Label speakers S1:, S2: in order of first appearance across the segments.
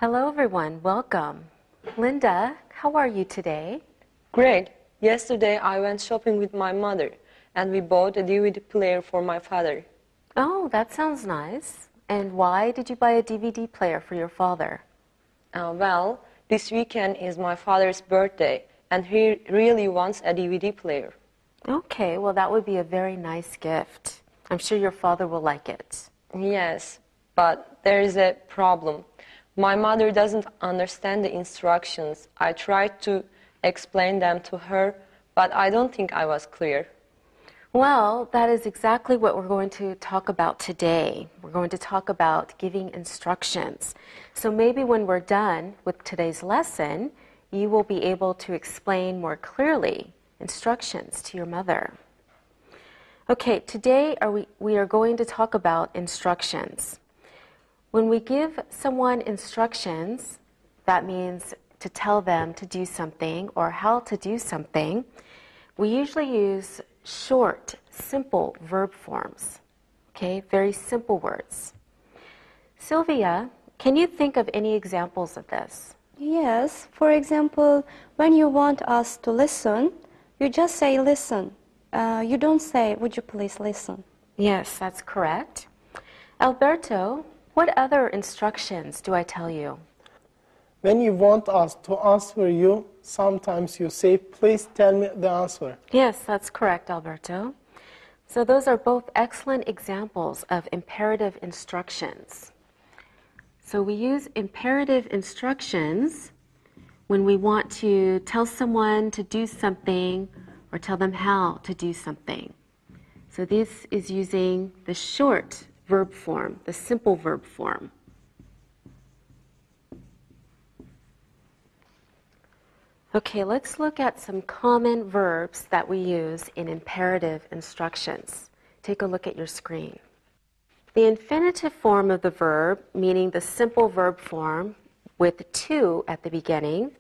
S1: Hello everyone, welcome. Linda, how are you today?
S2: Great. Yesterday I went shopping with my mother and we bought a DVD player for my father.
S1: Oh, that sounds nice. And why did you buy a DVD player for your father?
S2: Well, this weekend is my father's birthday and he really wants a DVD player.
S1: Okay, well that would be a very nice gift. I'm sure your father will like it.
S2: Yes, but there is a problem. My mother doesn't understand the instructions. I tried to explain them to her, but I don't think I was clear.
S1: Well, that is exactly what we're going to talk about today. We're going to talk about giving instructions. So maybe when we're done with today's lesson, you will be able to explain more clearly instructions to your mother. Okay, today we are going to talk about instructions. When we give someone instructions, that means to tell them to do something or how to do something, we usually use short, simple verb forms. Okay, very simple words. Sylvia, can you think of any examples of this?
S3: Yes, for example, when you want us to listen, you just say listen. You don't say, would you please listen?
S1: Yes, that's correct. Alberto, what other instructions do I tell you?
S4: When you want us to answer you, sometimes you say, please tell me the answer.
S1: Yes, that's correct, Alberto. So those are both excellent examples of imperative instructions. So we use imperative instructions when we want to tell someone to do something or tell them how to do something. So this is using the short verb form, the simple verb form. Okay, let's look at some common verbs that we use in imperative instructions. Take a look at your screen. The infinitive form of the verb, meaning the simple verb form with to at the beginning.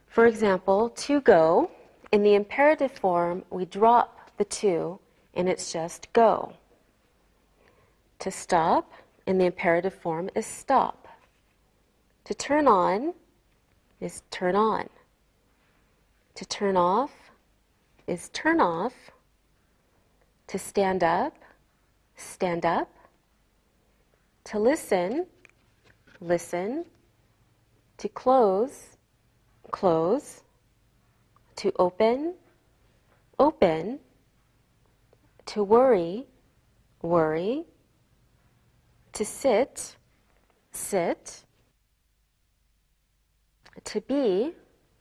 S1: For example, to go. In the imperative form, we drop the to and it's just go. To stop, in the imperative form, is stop. To turn on is turn on. To turn off is turn off. To stand up, stand up. To listen, listen. To close, close. To open, open. To worry, worry. To sit, sit. To be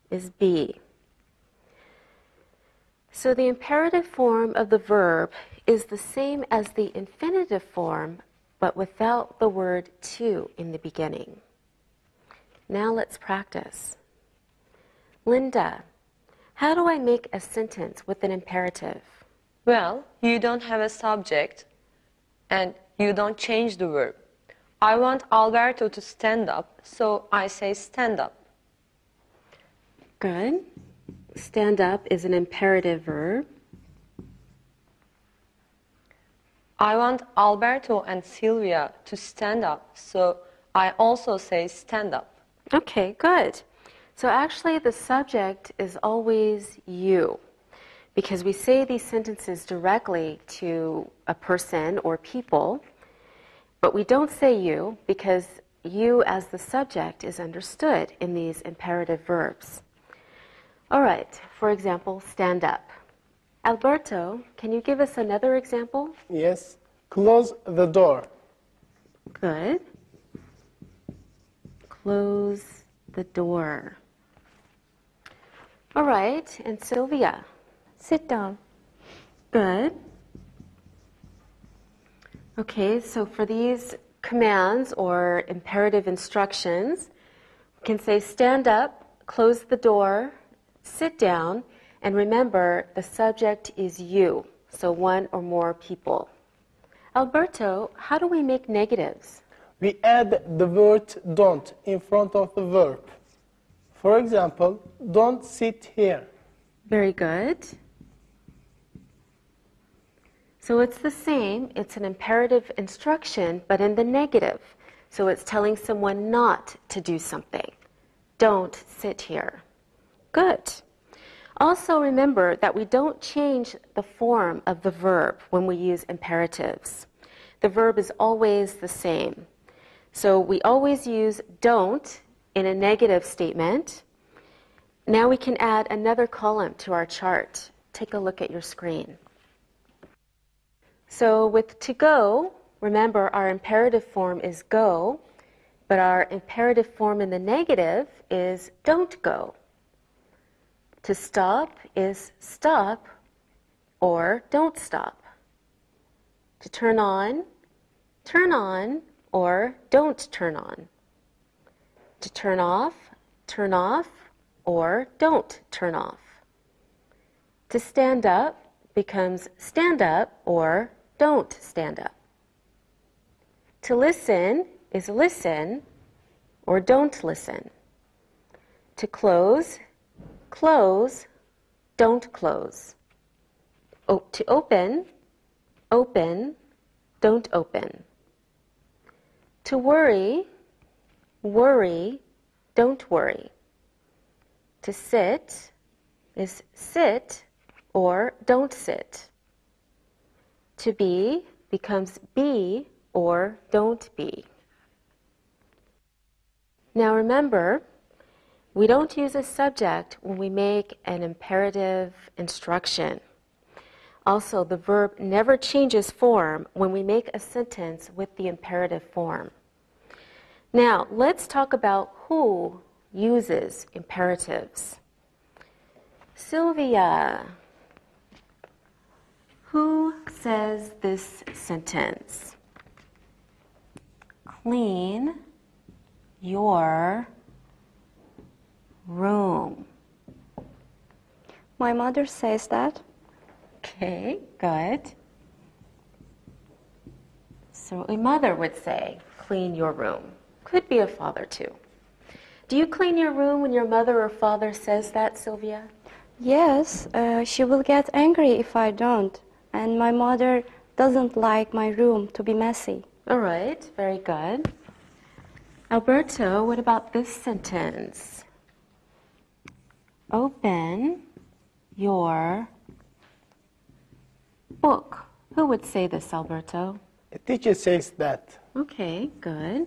S1: is be. So the imperative form of the verb is the same as the infinitive form, but without the word to in the beginning. Now let's practice. Linda, how do I make a sentence with an imperative?
S2: Well, you don't have a subject and you don't change the verb. I want Alberto to stand up, so I say stand up.
S1: Good. Stand up is an imperative verb.
S2: I want Alberto and Sylvia to stand up, so I also say stand up.
S1: Okay, good. So actually the subject is always you, because we say these sentences directly to a person or people, but we don't say you because you as the subject is understood in these imperative verbs. All right, for example, stand up. Alberto, can you give us another example?
S4: Yes. Close the door.
S1: Good. Close the door. All right, and Sylvia?
S3: Sit down.
S1: Good. Okay, so for these commands or imperative instructions, we can say stand up, close the door, sit down, and remember the subject is you, so one or more people. Alberto, how do we make negatives?
S4: We add the word don't in front of the verb. For example, don't sit here.
S1: Very good. So it's the same, it's an imperative instruction, but in the negative. So it's telling someone not to do something. Don't sit here. Good. Also remember that we don't change the form of the verb when we use imperatives. The verb is always the same. So we always use don't in a negative statement. Now we can add another column to our chart. Take a look at your screen. So with to go, remember our imperative form is go, but our imperative form in the negative is don't go. To stop is stop or don't stop. To turn on or don't turn on. To turn off or don't turn off. To stand up becomes stand up or don't stand up. To listen is listen or don't listen. To close, don't close. To open, don't open. To worry, don't worry. To sit is sit or don't sit. To be becomes be or don't be. Now remember, we don't use a subject when we make an imperative instruction. Also, the verb never changes form when we make a sentence with the imperative form. Now, let's talk about who uses imperatives. Sylvia, who says this sentence? Clean your room.
S3: My mother says that.
S1: Okay, good. So a mother would say, clean your room. Could be a father too. Do you clean your room when your mother or father says that, Sylvia?
S3: Yes, she will get angry if I don't. And my mother doesn't like my room to be messy.
S1: All right, very good. Alberto, what about this sentence? Open your book. Who would say this, Alberto?
S4: A teacher says that.
S1: Okay, good.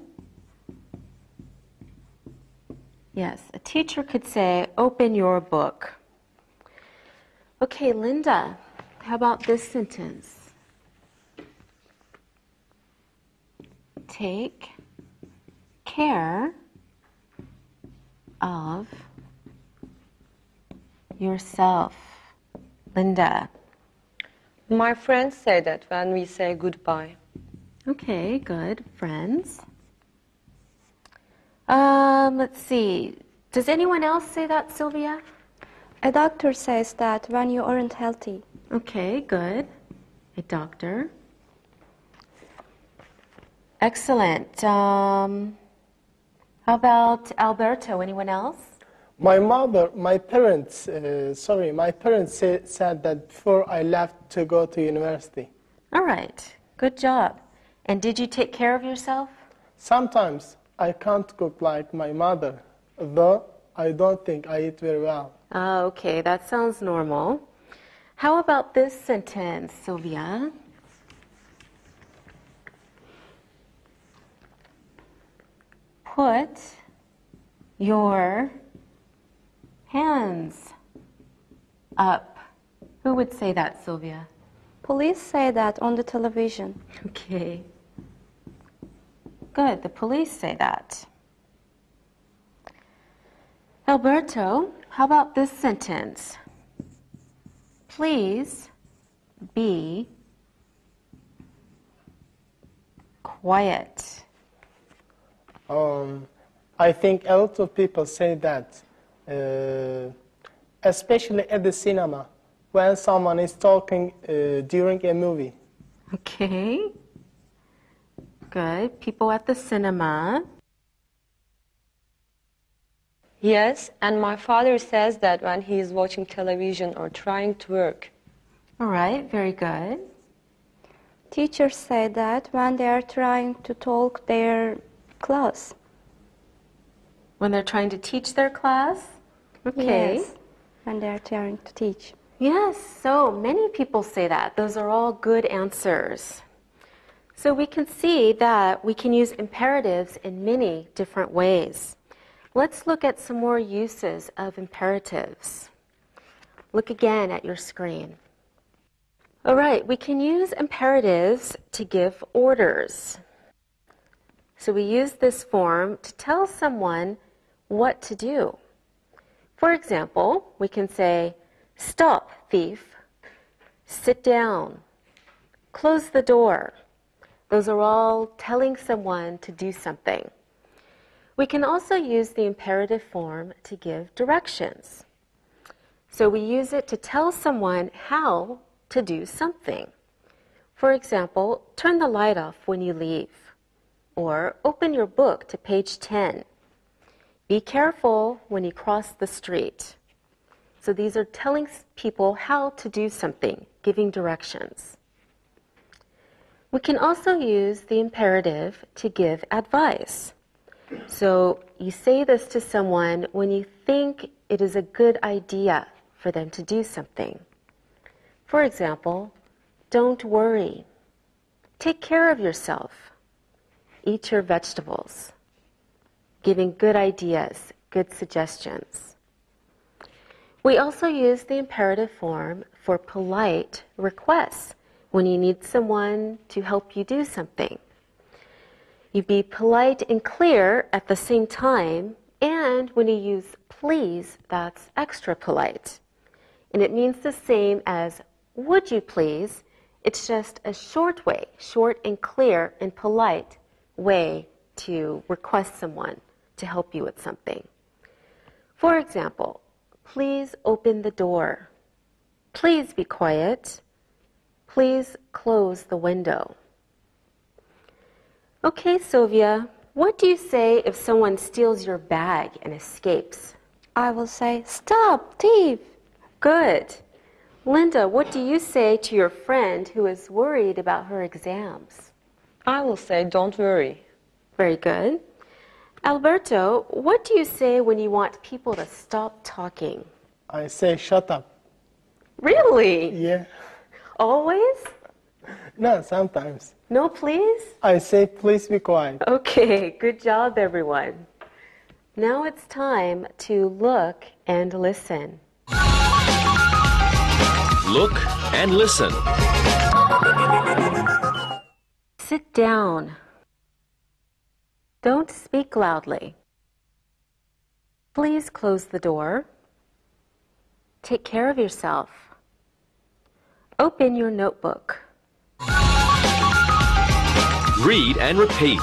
S1: Yes, a teacher could say, open your book. Okay, Linda, how about this sentence? Take care of yourself. Linda.
S2: My friends say that when we say goodbye.
S1: Okay, good. Friends. Let's see. Does anyone else say that, Sylvia?
S3: A doctor says that when you aren't healthy.
S1: Okay, good. A doctor. Excellent. How about Alberto? Anyone else?
S4: My parents said that before I left to go to university.
S1: All right. Good job. And did you take care of yourself?
S4: Sometimes I can't cook like my mother, though I don't think I eat very well.
S1: Okay, that sounds normal. How about this sentence, Sylvia? Put your hands up. Who would say that, Sylvia?
S3: Police say that on the television.
S1: Okay. Good, the police say that. Alberto, how about this sentence? Please be quiet.
S4: I think a lot of people say that, especially at the cinema, when someone is talking during a movie.
S1: Okay. Good. People at the cinema.
S2: Yes, and my father says that when he is watching television or trying to work.
S1: All right, very good.
S3: Teachers say that when they are trying to talk their class.
S1: When they're trying to teach their class? Okay.
S3: Yes, when they're trying to teach.
S1: Yes, so many people say that. Those are all good answers. So we can see that we can use imperatives in many different ways. Let's look at some more uses of imperatives. Look again at your screen. All right, we can use imperatives to give orders. So we use this form to tell someone what to do. For example, we can say, "Stop, thief. Sit down. Close the door." Those are all telling someone to do something. We can also use the imperative form to give directions. So we use it to tell someone how to do something. For example, turn the light off when you leave, or open your book to page 10. Be careful when you cross the street. So these are telling people how to do something, giving directions. We can also use the imperative to give advice. So you say this to someone when you think it is a good idea for them to do something. For example, don't worry. Take care of yourself. Eat your vegetables. Giving good ideas, good suggestions. We also use the imperative form for polite requests when you need someone to help you do something. You be polite and clear at the same time, and when you use please, that's extra polite. And it means the same as would you please. It's just a short way, short and clear and polite way to request someone to help you with something. For example, please open the door. Please be quiet. Please close the window. Okay, Sylvia, what do you say if someone steals your bag and escapes?
S3: I will say, "Stop, thief!"
S1: Good. Linda, what do you say to your friend who is worried about her exams?
S2: I will say, don't worry.
S1: Very good. Alberto, what do you say when you want people to stop talking?
S4: I say shut up.
S1: Really?
S4: Yeah.
S1: Always?
S4: No, sometimes.
S1: No, please?
S4: I say please be quiet.
S1: Okay, good job, everyone. Now it's time to look and listen.
S5: Look and listen.
S1: Sit down. Don't speak loudly. Please close the door. Take care of yourself. Open your notebook.
S5: Read and repeat.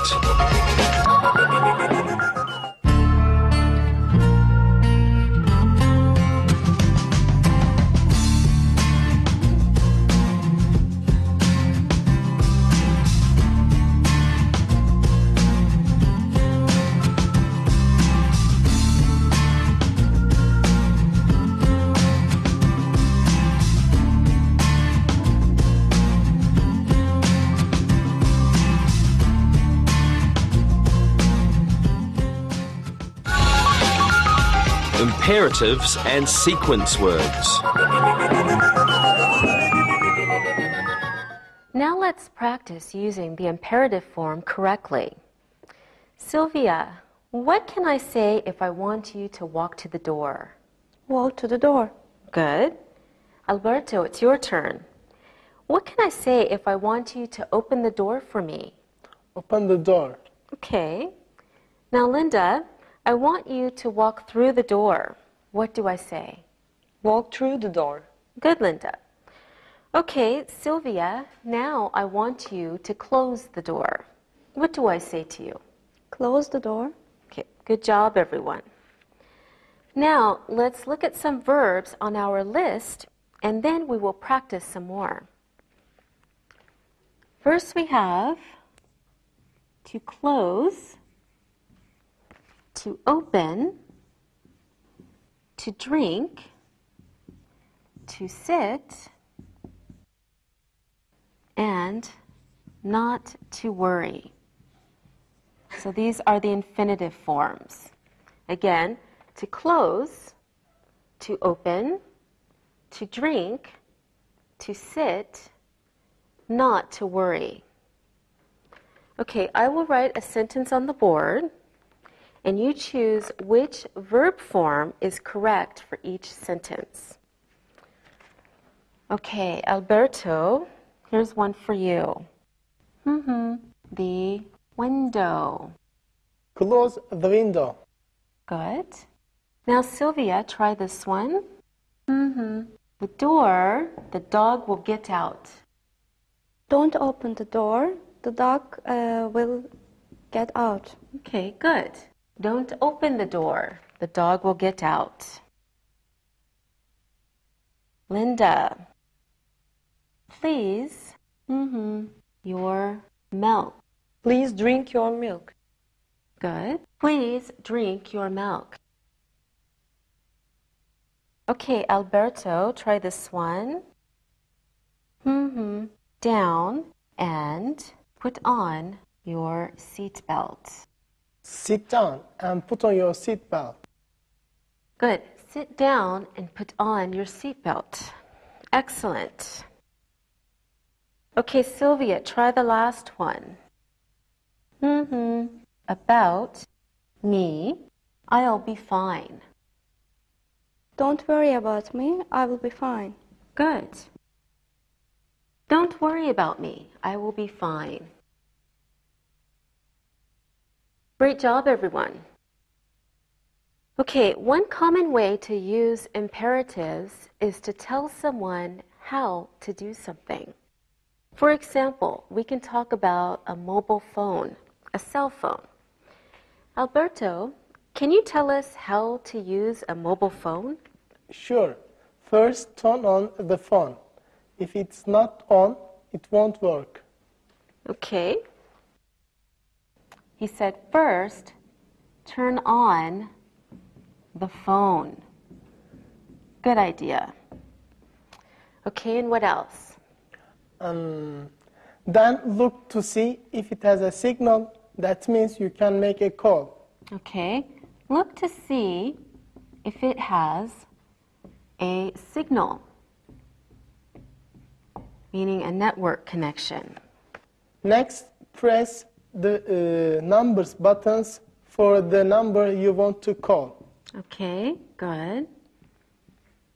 S5: Imperatives and sequence words.
S1: Now let's practice using the imperative form correctly. Sylvia, what can I say if I want you to walk to the door?
S3: Walk to the door.
S1: Good. Alberto, it's your turn. What can I say if I want you to open the door for me?
S4: Open the door.
S1: Okay. Now, Linda, I want you to walk through the door. What do I say?
S2: Walk through the door.
S1: Good, Linda. Okay, Sylvia, now I want you to close the door. What do I say to you?
S3: Close the door.
S1: Okay, good job, everyone. Now, let's look at some verbs on our list, and then we will practice some more. First, we have to close, to open, to drink, to sit, and not to worry. So these are the infinitive forms. Again, to close, to open, to drink, to sit, not to worry. Okay, I will write a sentence on the board, and you choose which verb form is correct for each sentence. Okay, Alberto, here's one for you. The window.
S4: Close the window.
S1: Good. Now, Sylvia, try this one. The door, the dog will get out.
S3: Don't open the door. The dog will get out.
S1: Okay, good. Don't open the door. The dog will get out. Linda, please, your milk.
S2: Please drink your milk.
S1: Good. Please drink your milk. Okay, Alberto, try this one. Down and put on your seatbelt.
S4: Sit down and put on your seatbelt.
S1: Good. Sit down and put on your seatbelt. Excellent. Okay, Sylvia, try the last one. About me, I'll be fine.
S3: Don't worry about me. I will be fine.
S1: Good. Don't worry about me. I will be fine. Great job, everyone. Okay, one common way to use imperatives is to tell someone how to do something. For example, we can talk about a mobile phone, a cell phone. Alberto, can you tell us how to use a mobile phone?
S4: Sure. First, turn on the phone. If it's not on, it won't work.
S1: Okay. He said, first, turn on the phone. Good idea. Okay, and what else?
S4: Then look to see if it has a signal. That means you can make a call.
S1: Okay, look to see if it has a signal, meaning a network connection.
S4: Next, press the numbers buttons for the number you want to call.
S1: Okay, good.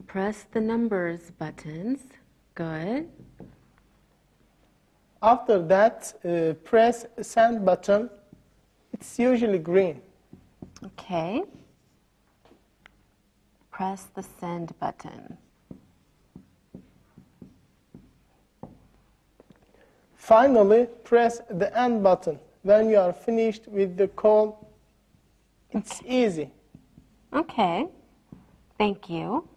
S1: Press the numbers buttons. Good.
S4: After that, press send button. It's usually green.
S1: Okay. Press the send button.
S4: Finally, press the end button. When you are finished with the call, it's easy.
S1: Okay, thank you.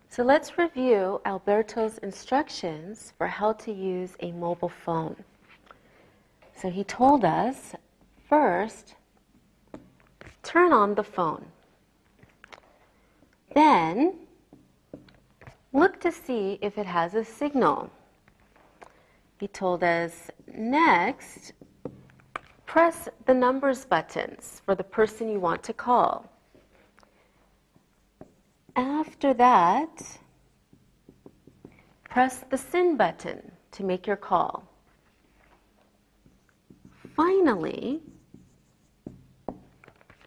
S1: So let's review Alberto's instructions for how to use a mobile phone. So he told us, first, turn on the phone. Then, look to see if it has a signal. He told us, next, press the numbers buttons for the person you want to call. After that, press the send button to make your call. Finally,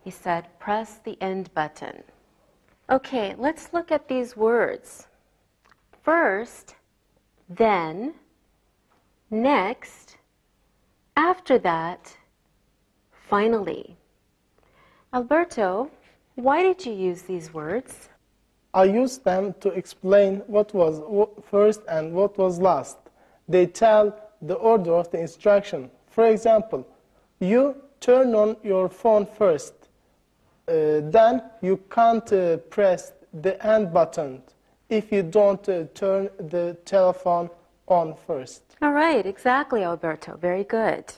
S1: he said, press the end button. Okay, let's look at these words. First, then, next, after that, finally. Alberto, why did you use these words?
S4: I used them to explain what was first and what was last. They tell the order of the instruction. For example, you turn on your phone first. Then you can't press the end button if you don't turn the telephone on first.
S1: All right, exactly, Alberto. Very good.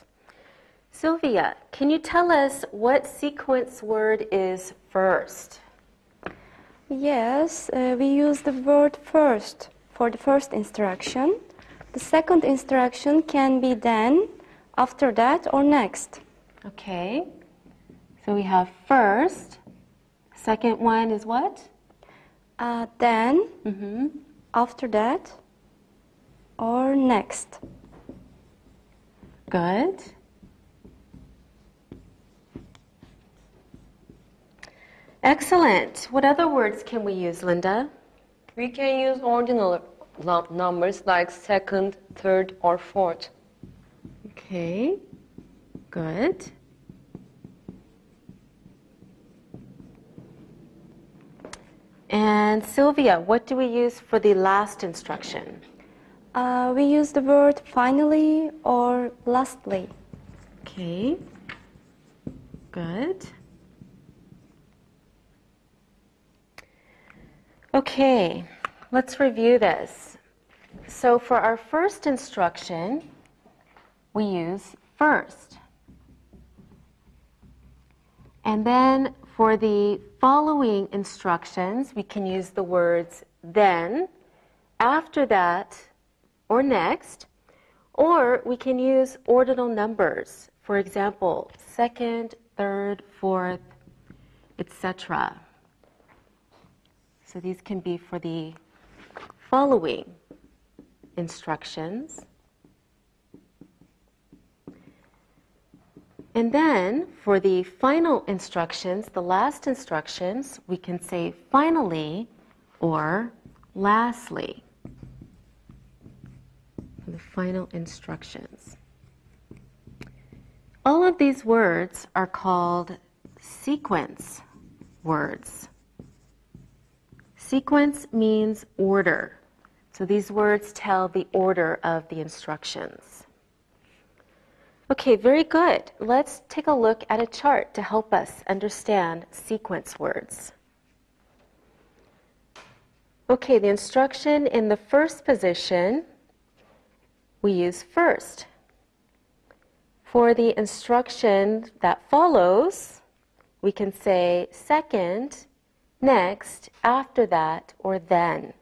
S1: Sylvia, can you tell us what sequence word is first?
S3: Yes, we use the word first for the first instruction. The second instruction can be then, after that, or next.
S1: Okay. So we have first. Second one is what?
S3: Then, after that, or next.
S1: Good. Excellent. What other words can we use, Linda?
S2: We can use ordinal numbers like second, third, or fourth.
S1: Okay. Good. And Sylvia, what do we use for the last instruction?
S3: We use the word finally or lastly.
S1: Okay. Good. Okay, let's review this. So for our first instruction, we use first. And then for the following instructions, we can use the words then, after that, or next, or we can use ordinal numbers. For example, second, third, fourth, etc. So these can be for the following instructions. And then for the final instructions, the last instructions, we can say finally or lastly. For the final instructions. All of these words are called sequence words. Sequence means order. So these words tell the order of the instructions. Okay, very good. Let's take a look at a chart to help us understand sequence words. Okay, the instruction in the first position, we use first. For the instruction that follows, we can say second, next, after that, or then.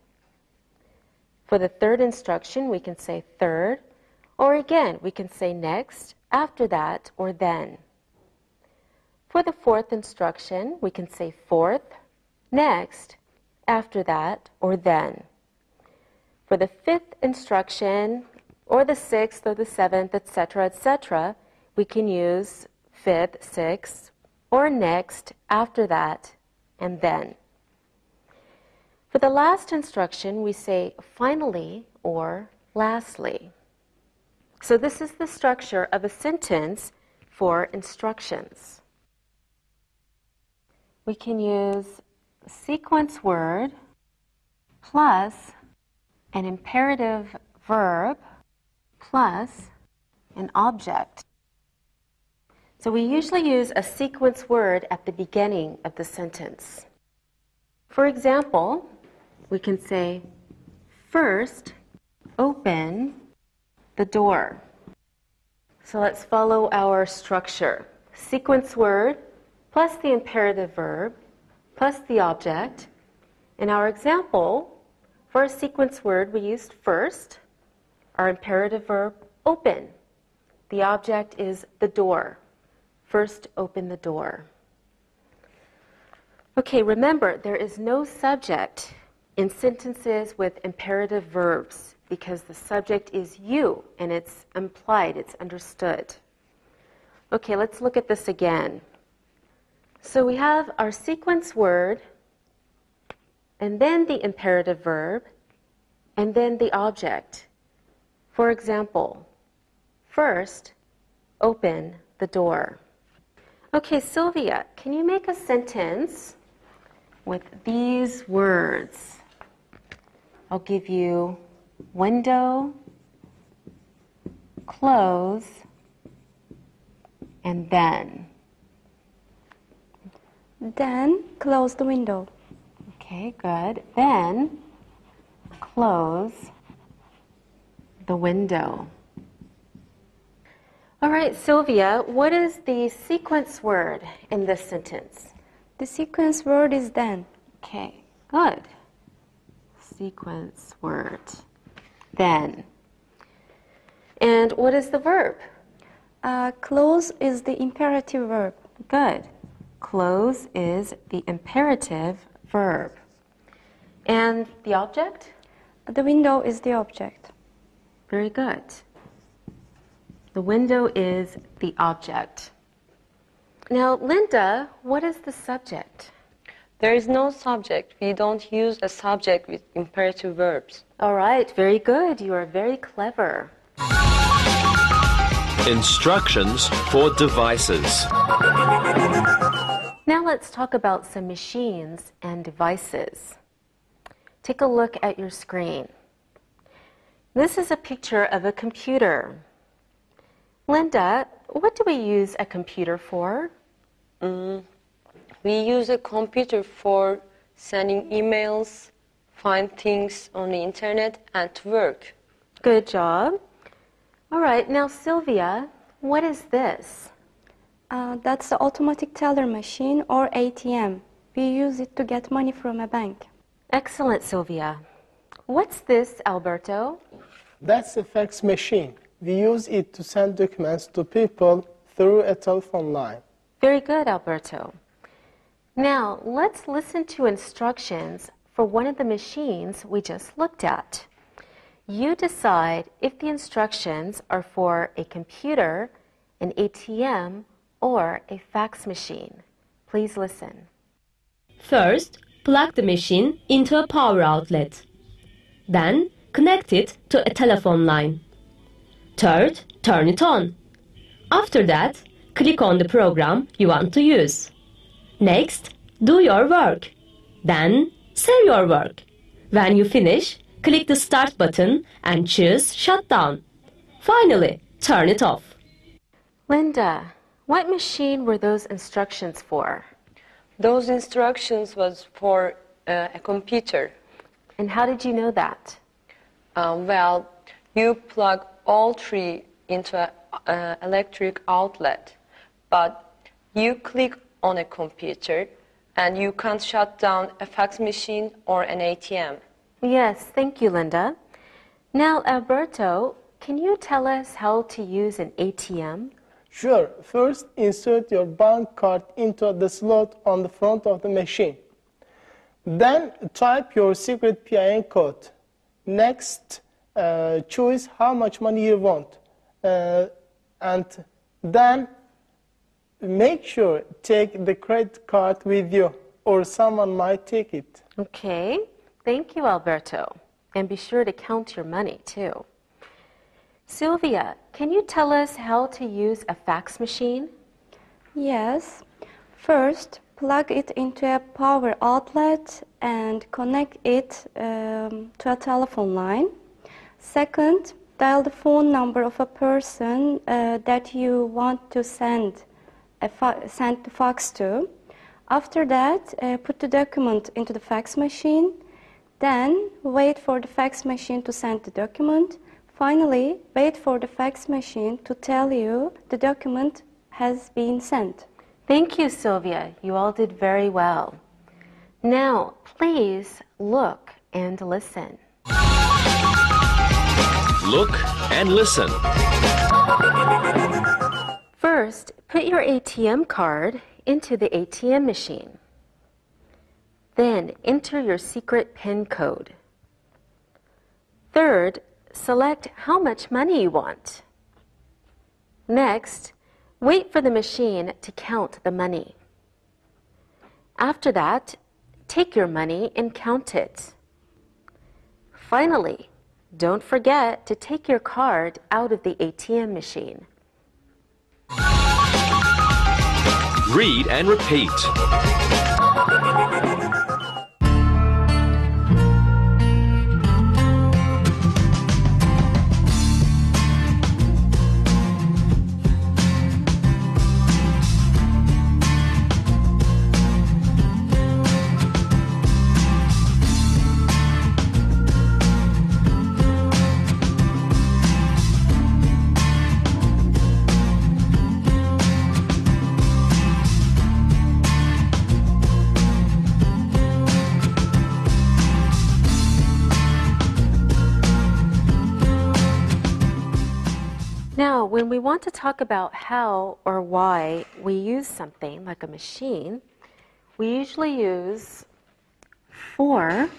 S1: For the third instruction, we can say third, or again, we can say next, after that, or then. For the fourth instruction, we can say fourth, next, after that, or then. For the fifth instruction, or the sixth, or the seventh, etc., we can use fifth, sixth, or next, after that, and then. For the last instruction, we say finally or lastly. So this is the structure of a sentence for instructions. We can use a sequence word plus an imperative verb plus an object. So we usually use a sequence word at the beginning of the sentence. For example, we can say, first, open the door. So let's follow our structure. Sequence word plus the imperative verb plus the object. In our example, for a sequence word, we used first, our imperative verb, open. The object is the door. First, open the door. Okay, remember, there is no subject in sentences with imperative verbs because the subject is you and it's implied, it's understood. Okay, let's look at this again. So we have our sequence word and then the imperative verb and then the object. For example, first, open the door. Okay, Sylvia, can you make a sentence with these words? I'll give you window, close, and then.
S3: Then close the window.
S1: Okay, good. Then close the window. All right, Sylvia, what is the sequence word in this sentence?
S3: The sequence word is then.
S1: Okay, good. Sequence word, then. And what is the verb?
S3: Close is the imperative verb.
S1: Good. Close is the imperative verb. And the object?
S3: The window is the object.
S1: Very good. The window is the object. Now, Linda, what is the subject?
S2: There is no subject. We don't use a subject with imperative verbs.
S1: All right, very good. You are very clever.
S5: Instructions for devices.
S1: Now let's talk about some machines and devices. Take a look at your screen. This is a picture of a computer. Linda, what do we use a computer for?
S2: We use a computer for sending emails, find things on the internet, and to work.
S1: Good job. All right, now Sylvia, what is this?
S3: That's the automatic teller machine or ATM. We use it to get money from a bank.
S1: Excellent, Sylvia. What's this, Alberto?
S4: That's a fax machine. We use it to send documents to people through a telephone line.
S1: Very good, Alberto. Now, let's listen to instructions for one of the machines we just looked at. You decide if the instructions are for a computer, an ATM, or a fax machine. Please listen.
S6: First, plug the machine into a power outlet. Then, connect it to a telephone line. Third, turn it on. After that, click on the program you want to use. Next, do your work. Then, save your work. When you finish, click the Start button and choose Shutdown. Finally, turn it off.
S1: Linda, what machine were those instructions for?
S2: Those instructions was for a computer.
S1: And how did you know that?
S2: Well, you plug all three into an electric outlet, but you click on a computer and you can't shut down a fax machine or an ATM.
S1: Yes, thank you, Linda. Now, Alberto, can you tell us how to use an ATM?
S4: Sure. First, insert your bank card into the slot on the front of the machine. Then, type your secret PIN code. Next, choose how much money you want. And then, make sure take the credit card with you, or someone might take it.
S1: Okay, thank you, Alberto. And be sure to count your money, too. Sylvia, can you tell us how to use a fax machine?
S3: Yes. First, plug it into a power outlet and connect it to a telephone line. Second, dial the phone number of a person that you want to send the fax to. After that, put the document into the fax machine. Then, wait for the fax machine to send the document. Finally, wait for the fax machine to tell you the document has been sent.
S1: Thank you, Sylvia. You all did very well. Now, please look and listen.
S5: Look and listen.
S1: First, put your ATM card into the ATM machine. Then, enter your secret PIN code. Third, select how much money you want. Next, wait for the machine to count the money. After that, take your money and count it. Finally, don't forget to take your card out of the ATM machine.
S5: Read and repeat.
S1: want to talk about how or why we use something like a machine, we usually use for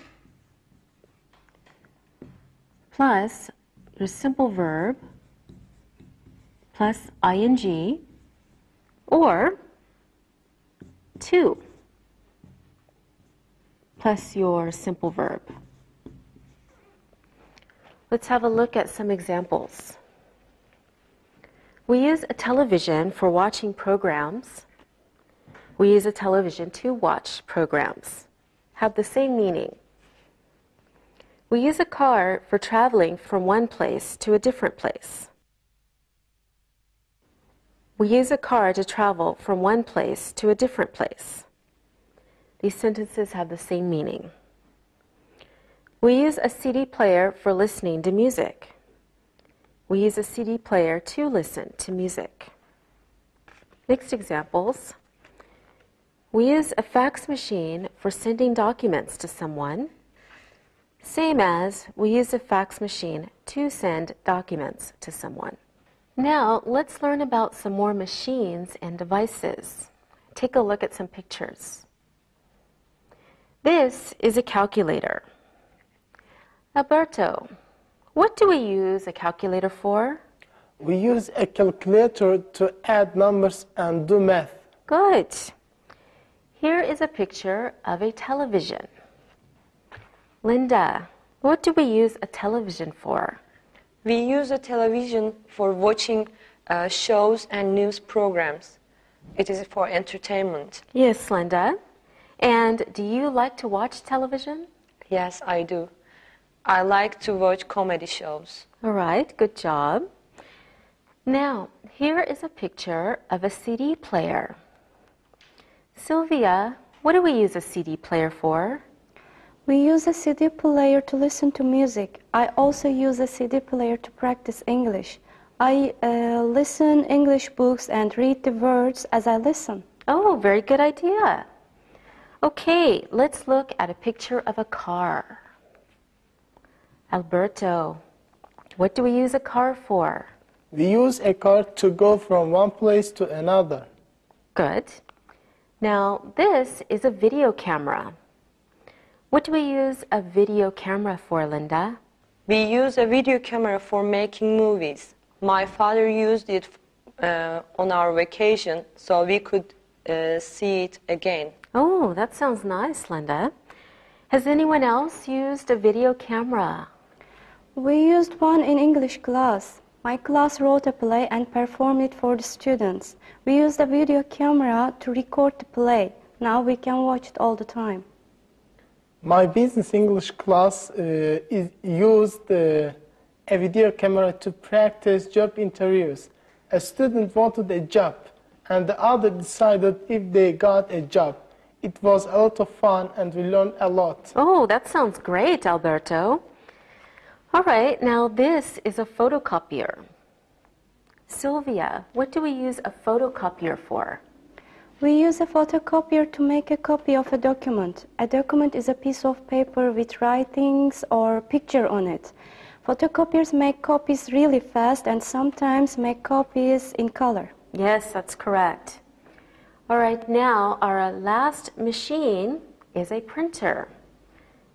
S1: plus your simple verb plus ing or to plus your simple verb. Let's have a look at some examples. We use a television for watching programs. We use a television to watch programs. Have the same meaning. We use a car for traveling from one place to a different place. We use a car to travel from one place to a different place. These sentences have the same meaning. We use a CD player for listening to music. We use a CD player to listen to music. Next examples. We use a fax machine for sending documents to someone, same as we use a fax machine to send documents to someone. Now, let's learn about some more machines and devices. Take a look at some pictures. This is a calculator. Alberto, what do we use a calculator for?
S4: We use a calculator to add numbers and do math.
S1: Good. Here is a picture of a television. Linda, what do we use a television for?
S2: We use a television for watching shows and news programs. It is for entertainment.
S1: Yes, Linda. And do you like to watch television?
S2: Yes, I do. I like to watch comedy shows.
S1: All right, good job. Now, here is a picture of a CD player. Sylvia, what do we use a CD player for?
S3: We use a CD player to listen to music. I also use a CD player to practice English. I listen English books and read the words as I listen.
S1: Oh, very good idea. Okay, let's look at a picture of a car. Alberto, what do we use a car for?
S4: We use a car to go from one place to another.
S1: Good. Now, this is a video camera. What do we use a video camera for, Linda?
S2: We use a video camera for making movies. My father used it on our vacation, so we could see it again.
S1: Oh, that sounds nice, Linda. Has anyone else used a video camera?
S3: We used one in English class. My class wrote a play and performed it for the students. We used a video camera to record the play. Now we can watch it all the time.
S4: My business English class used a video camera to practice job interviews. A student wanted a job, and the other decided if they got a job. It was a lot of fun, and we learned a lot.
S1: Oh, that sounds great, Alberto. All right, now this is a photocopier. Sylvia, what do we use a photocopier for?
S3: We use a photocopier to make a copy of a document. A document is a piece of paper with writings or picture on it. Photocopiers make copies really fast and sometimes make copies in color.
S1: Yes, that's correct. All right, now our last machine is a printer.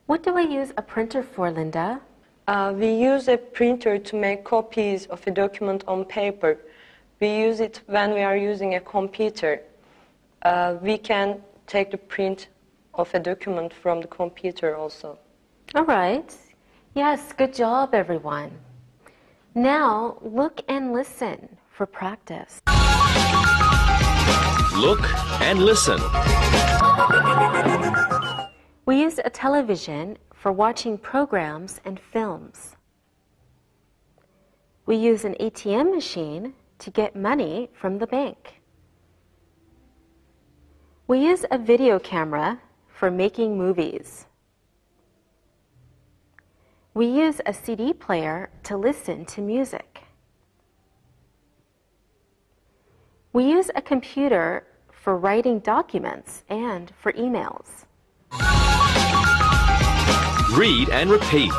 S1: What do we use a printer for, Linda?
S2: We use a printer to make copies of a document on paper. We use it when we are using a computer. We can take the print of a document from the computer also.
S1: All right. Yes, good job, everyone. Now, look and listen for practice.
S5: Look and listen.
S1: We use a television for watching programs and films. We use an ATM machine to get money from the bank. We use a video camera for making movies. We use a CD player to listen to music. We use a computer for writing documents and for emails.
S5: Read and repeat.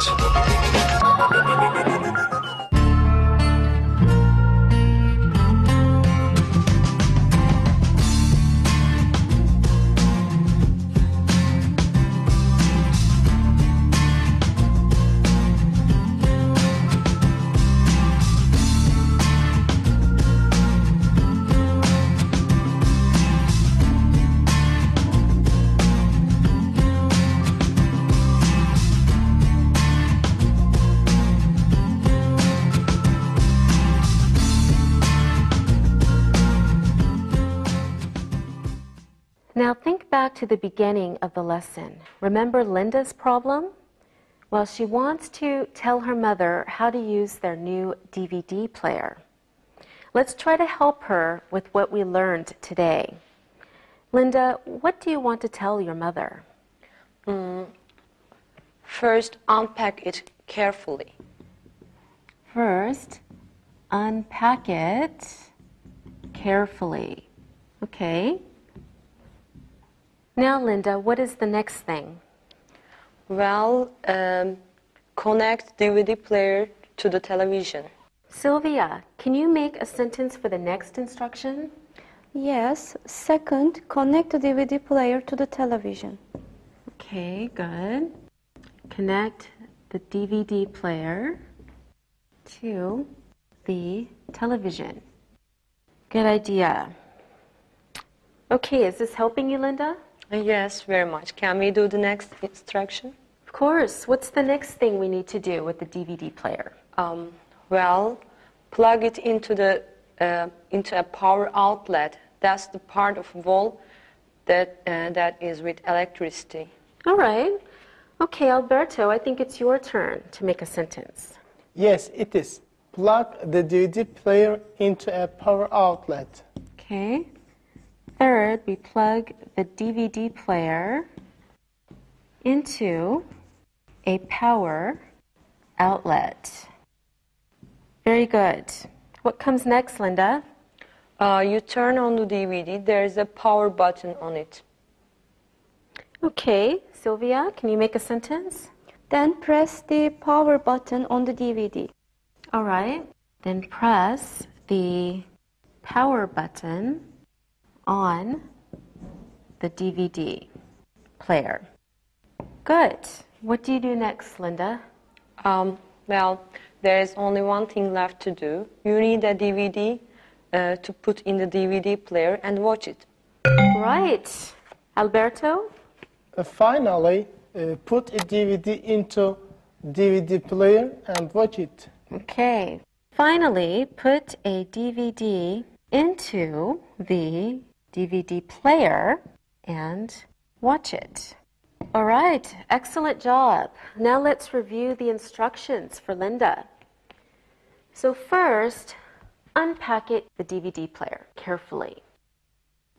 S1: Now think back to the beginning of the lesson. Remember Linda's problem? Well, she wants to tell her mother how to use their new DVD player. Let's try to help her with what we learned today. Linda, what do you want to tell your mother?
S2: First, unpack it carefully.
S1: First, unpack it carefully. Okay. Now, Linda, what is the next thing?
S2: Well, connect DVD player to the television.
S1: Sylvia, can you make a sentence for the next instruction?
S3: Yes. Second, connect the DVD player to the television.
S1: Okay, good. Connect the DVD player to the television. Good idea. Okay, is this helping you, Linda?
S2: Yes, very much. Can we do the next instruction?
S1: Of course. What's the next thing we need to do with the DVD player?
S2: Well, plug it into a power outlet. That's the part of wall that is with electricity.
S1: All right. Okay, Alberto, I think it's your turn to make a sentence.
S4: Yes, it is. Plug the DVD player into a power outlet.
S1: Okay. Third, we plug the DVD player into a power outlet. Very good. What comes next, Linda?
S2: You turn on the DVD. There's a power button on it.
S1: Okay, Sylvia, can you make a sentence?
S3: Then press the power button on the DVD.
S1: All right. Then press the power button on the DVD player. Good. What do you do next, Linda?
S2: Well, there is only one thing left to do. You need a DVD to put in the DVD player and watch it.
S1: Right. Alberto?
S4: Finally, put a DVD into DVD player and watch it.
S1: Okay. Finally, put a DVD into the DVD player and watch it. All right, excellent job. Now let's review the instructions for Linda. So first, unpack the DVD player carefully.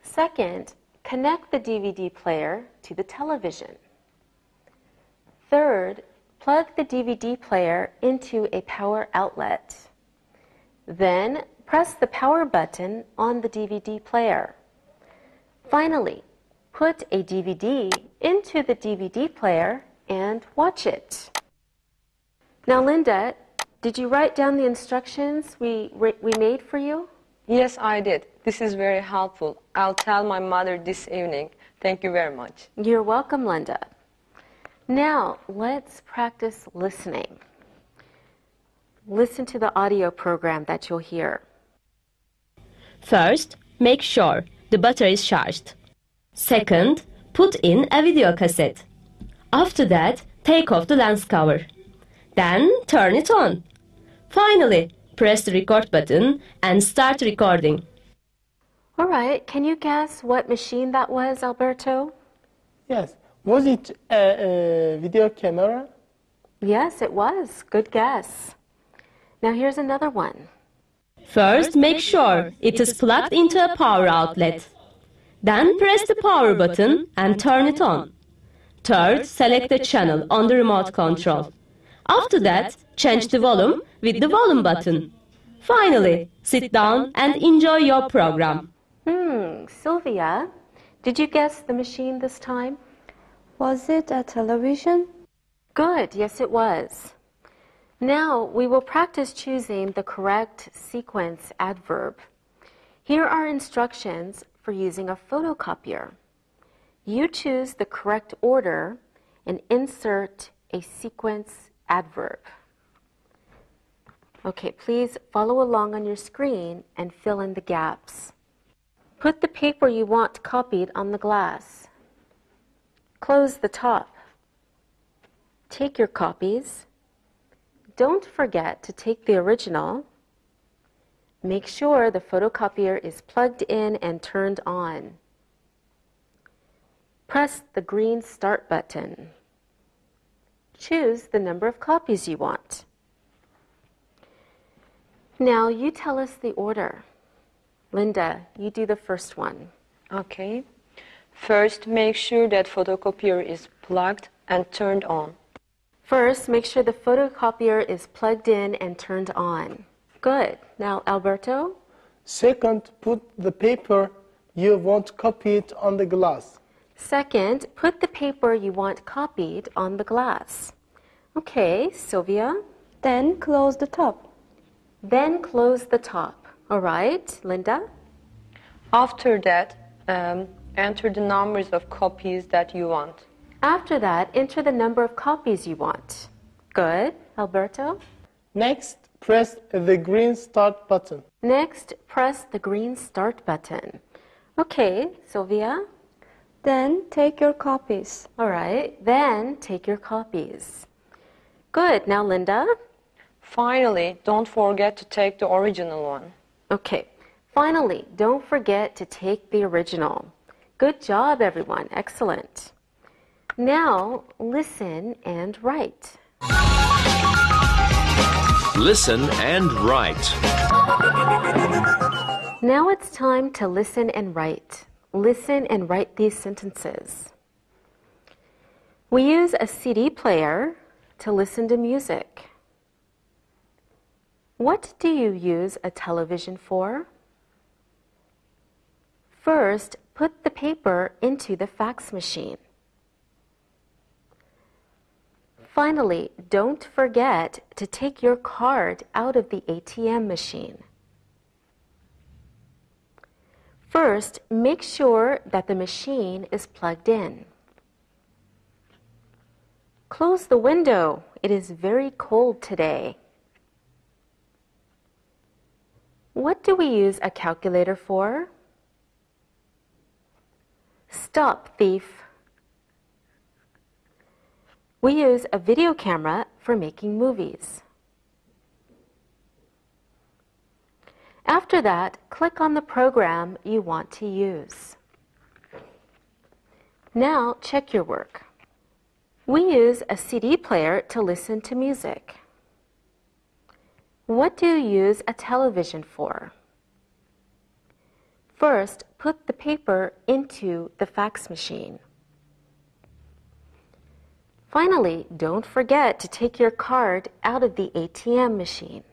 S1: Second, connect the DVD player to the television. Third, plug the DVD player into a power outlet. Then, press the power button on the DVD player. Finally, put a DVD into the DVD player and watch it. Now, Linda, did you write down the instructions we made for you?
S2: Yes, I did. This is very helpful. I'll tell my mother this evening. Thank you very much.
S1: You're welcome, Linda. Now, let's practice listening. Listen to the audio program that you'll hear.
S6: First, make sure the battery is charged. Second, put in a video cassette. After that, take off the lens cover. Then, turn it on. Finally, press the record button and start recording.
S1: All right, can you guess what machine that was, Alberto?
S4: Yes. Was it a video camera?
S1: Yes, it was. Good guess. Now here's another one.
S6: First, make sure it is plugged into a power outlet. Then press the power button and turn it on. Third, select the channel on the remote control. After that, change the volume with the volume button. Finally, sit down and enjoy your program.
S1: Sylvia, did you guess the machine this time?
S3: Was it a television?
S1: Good, yes it was. Now we will practice choosing the correct sequence adverb. Here are instructions for using a photocopier. You choose the correct order and insert a sequence adverb. Okay, please follow along on your screen and fill in the gaps. Put the paper you want copied on the glass. Close the top. Take your copies. Don't forget to take the original. Make sure the photocopier is plugged in and turned on. Press the green Start button. Choose the number of copies you want. Now you tell us the order. Linda, you do the first one.
S2: Okay. First, make sure that photocopier is plugged and turned on.
S1: First, make sure the photocopier is plugged in and turned on. Good. Now, Alberto?
S4: Second, put the paper you want copied on the glass.
S1: Second, put the paper you want copied on the glass. Okay, Sylvia?
S3: Then close the top.
S1: Then close the top. All right, Linda?
S2: After that, enter the numbers of copies that you want.
S1: After that, enter the number of copies you want. Good. Alberto?
S4: Next, press the green Start button.
S1: Next, press the green Start button. Okay, Sylvia?
S3: Then take your copies.
S1: All right, then take your copies. Good. Now, Linda?
S2: Finally, don't forget to take the original one.
S1: Okay. Finally, don't forget to take the original. Good job, everyone. Excellent. Now, listen and write.
S5: Listen and write.
S1: Now it's time to listen and write. Listen and write these sentences. We use a CD player to listen to music. What do you use a television for? First, put the paper into the fax machine. Finally, don't forget to take your card out of the ATM machine. First, make sure that the machine is plugged in. Close the window. It is very cold today. What do we use a calculator for? Stop, thief. We use a video camera for making movies. After that, click on the program you want to use. Now, check your work. We use a CD player to listen to music. What do you use a television for? First, put the paper into the fax machine. Finally, don't forget to take your card out of the ATM machine.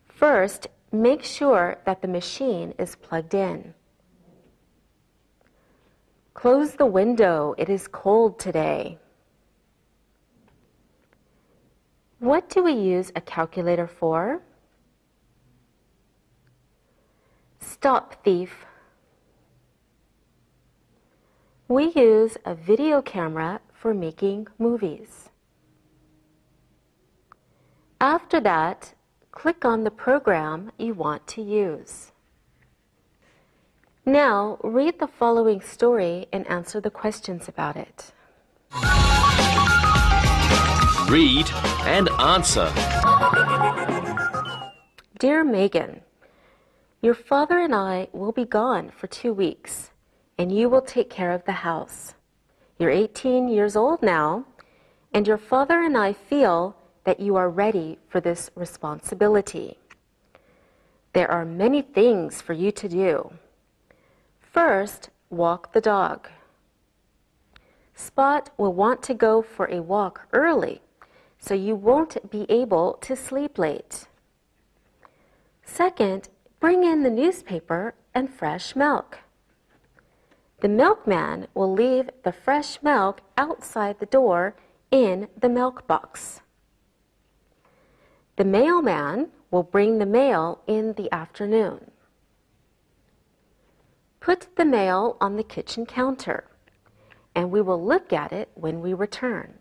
S1: First, make sure that the machine is plugged in. Close the window. It is cold today. What do we use a calculator for? Stop, thief. We use a video camera for making movies. After that, click on the program you want to use. Now, read the following story and answer the questions about it.
S5: Read and answer.
S1: Dear Megan, your father and I will be gone for 2 weeks, and you will take care of the house. You're 18 years old now, and your father and I feel that you are ready for this responsibility. There are many things for you to do. First, walk the dog. Spot will want to go for a walk early, so you won't be able to sleep late. Second, bring in the newspaper and fresh milk. The milkman will leave the fresh milk outside the door in the milk box. The mailman will bring the mail in the afternoon. Put the mail on the kitchen counter, and we will look at it when we return.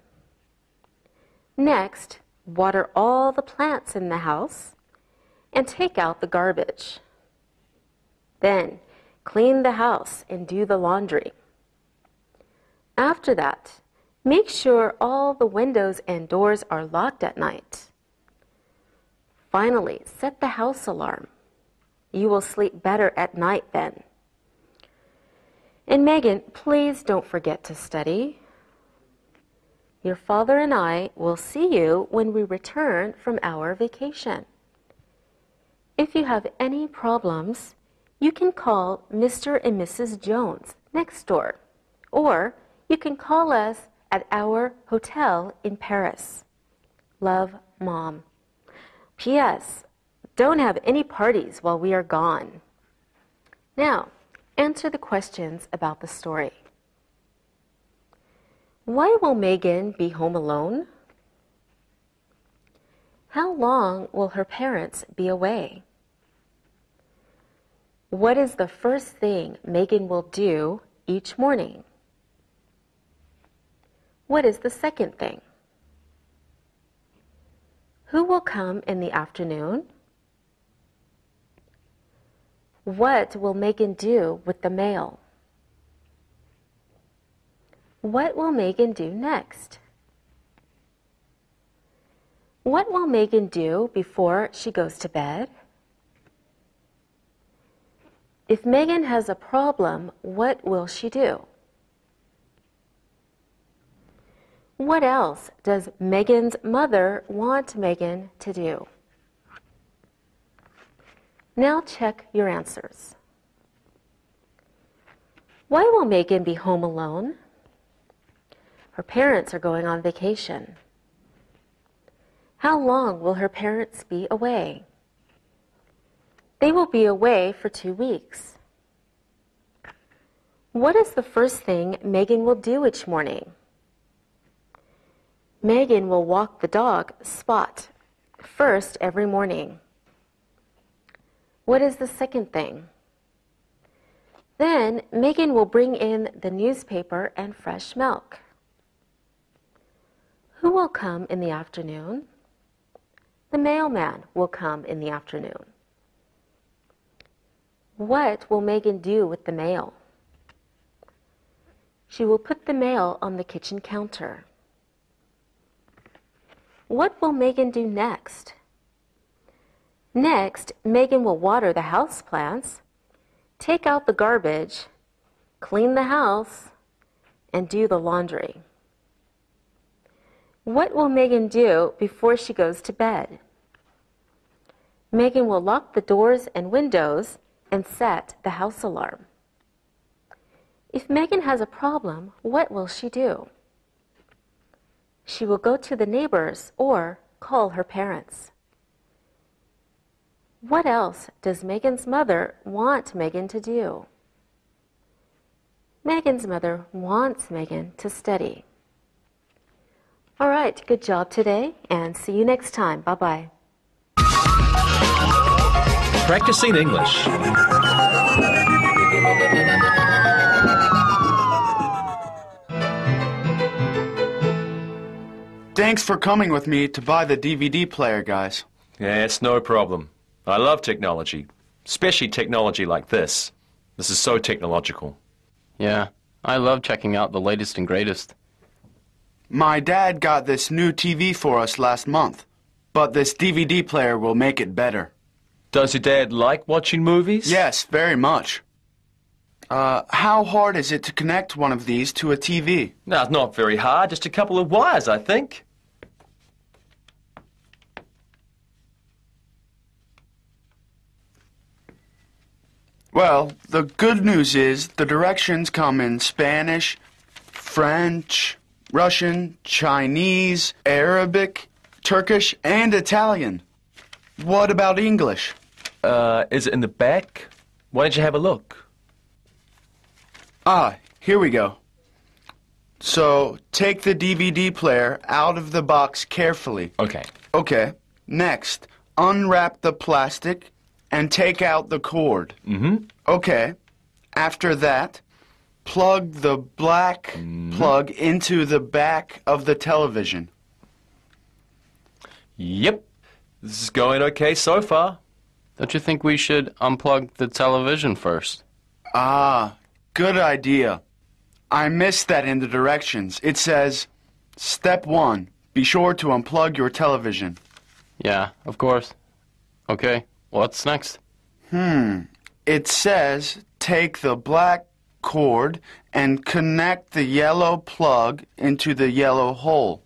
S1: Next, water all the plants in the house and take out the garbage. Then, clean the house and do the laundry. After that, make sure all the windows and doors are locked at night. Finally, set the house alarm. You will sleep better at night then. And Megan, please don't forget to study. Your father and I will see you when we return from our vacation. If you have any problems, you can call Mr. and Mrs. Jones next door, or you can call us at our hotel in Paris. Love, Mom. P.S. Don't have any parties while we are gone. Now, answer the questions about the story. Why will Megan be home alone? How long will her parents be away? What is the first thing Megan will do each morning? What is the second thing? Who will come in the afternoon? What will Megan do with the mail? What will Megan do next? What will Megan do before she goes to bed? If Megan has a problem, what will she do? What else does Megan's mother want Megan to do? Now check your answers. Why will Megan be home alone? Her parents are going on vacation. How long will her parents be away? They will be away for 2 weeks. What is the first thing Megan will do each morning? Megan will walk the dog, Spot, first every morning. What is the second thing? Then Megan will bring in the newspaper and fresh milk. Who will come in the afternoon? The mailman will come in the afternoon. What will Megan do with the mail? She will put the mail on the kitchen counter. What will Megan do next? Next, Megan will water the houseplants, take out the garbage, clean the house, and do the laundry. What will Megan do before she goes to bed? Megan will lock the doors and windows and set the house alarm. If Megan has a problem, what will she do? She will go to the neighbors or call her parents. What else does Megan's mother want Megan to do? Megan's mother wants Megan to study. All right, good job today, and see you next time. Bye-bye.
S5: Practicing English.
S7: Thanks for coming with me to buy the DVD player, guys.
S5: Yeah, it's no problem. I love technology, especially technology like this. This is so technological.
S8: Yeah, I love checking out the latest and greatest.
S7: My dad got this new TV for us last month, but this DVD player will make it better.
S5: Does your dad like watching movies?
S7: Yes, very much. How hard is it to connect one of these to a TV?
S5: No, it's not very hard. Just a couple of wires, I think.
S7: Well, the good news is the directions come in Spanish, French, Russian, Chinese, Arabic, Turkish, and Italian. What about English?
S5: Is it in the back? Why don't you have a look?
S7: Ah, here we go. So, take the DVD player out of the box carefully.
S5: Okay.
S7: Okay. Next, unwrap the plastic and take out the cord.
S5: Mm-hmm.
S7: Okay. After that, plug the black plug into the back of the television.
S5: Yep. This is going okay so far.
S8: Don't you think we should unplug the television first?
S7: Ah, good idea. I missed that in the directions. It says, Step 1, be sure to unplug your television.
S8: Yeah, of course. Okay, what's next?
S7: It says, take the black cord and connect the yellow plug into the yellow hole.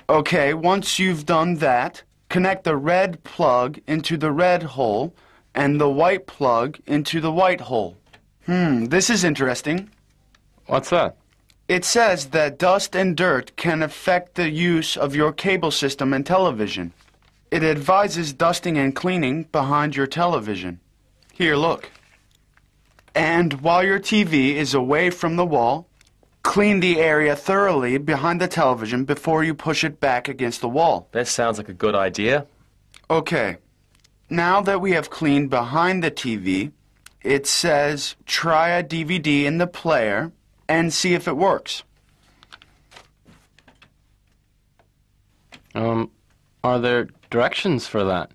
S7: Okay, once you've done that, connect the red plug into the red hole and the white plug into the white hole. This is interesting.
S8: What's that?
S7: It says that dust and dirt can affect the use of your cable system and television. It advises dusting and cleaning behind your television. Here, look. And while your TV is away from the wall, clean the area thoroughly behind the television before you push it back against the wall.
S5: That sounds like a good idea.
S7: Okay. Now that we have cleaned behind the TV, it says try a DVD in the player and see if it works.
S8: Are there directions for that?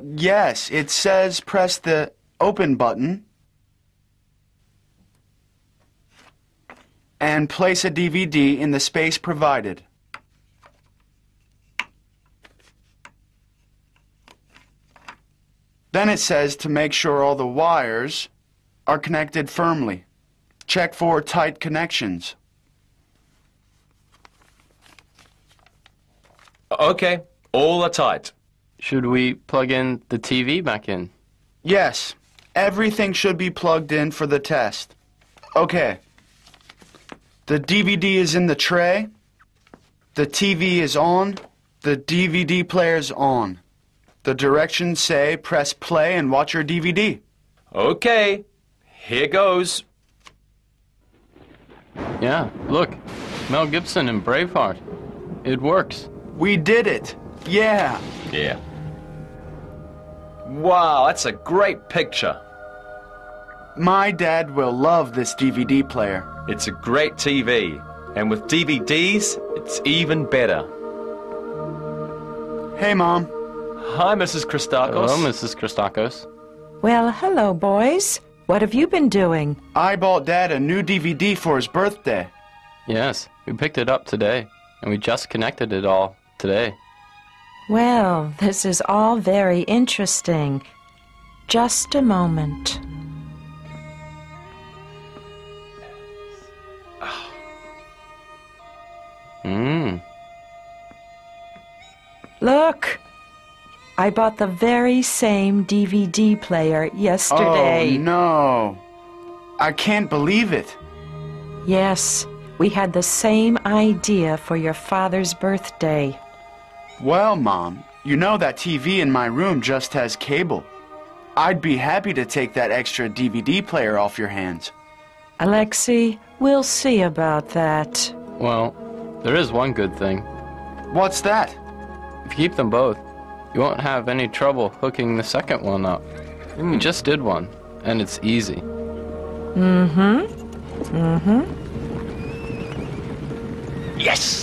S7: Yes. It says press the open button and place a DVD in the space provided. Then it says to make sure all the wires are connected firmly. Check for tight connections.
S5: Okay, all are tight.
S8: Should we plug in the TV back in?
S7: Yes, everything should be plugged in for the test. Okay. The DVD is in the tray. The TV is on. The DVD player's on. The directions say press play and watch your DVD.
S5: Okay, here goes.
S8: Yeah, look. Mel Gibson in Braveheart. It works.
S7: We did it. Yeah.
S5: Yeah. Wow, that's a great picture.
S7: My dad will love this DVD player.
S5: It's a great TV, and with DVDs, it's even better.
S7: Hey, Mom.
S5: Hi, Mrs. Christakos.
S8: Hello, Mrs. Christakos.
S9: Well, hello, boys. What have you been doing?
S7: I bought Dad a new DVD for his birthday.
S8: Yes, we picked it up today, and we just connected it all today.
S9: Well, this is all very interesting. Just a moment. Look! I bought the very same DVD player yesterday.
S7: Oh, no. I can't believe it.
S9: Yes, we had the same idea for your father's birthday.
S7: Well, Mom, you know that TV in my room just has cable. I'd be happy to take that extra DVD player off your hands.
S9: Alexei, we'll see about that.
S8: Well, there is one good thing.
S7: What's that?
S8: If you keep them both, you won't have any trouble hooking the second one up. We just did one, and it's easy.
S5: Yes!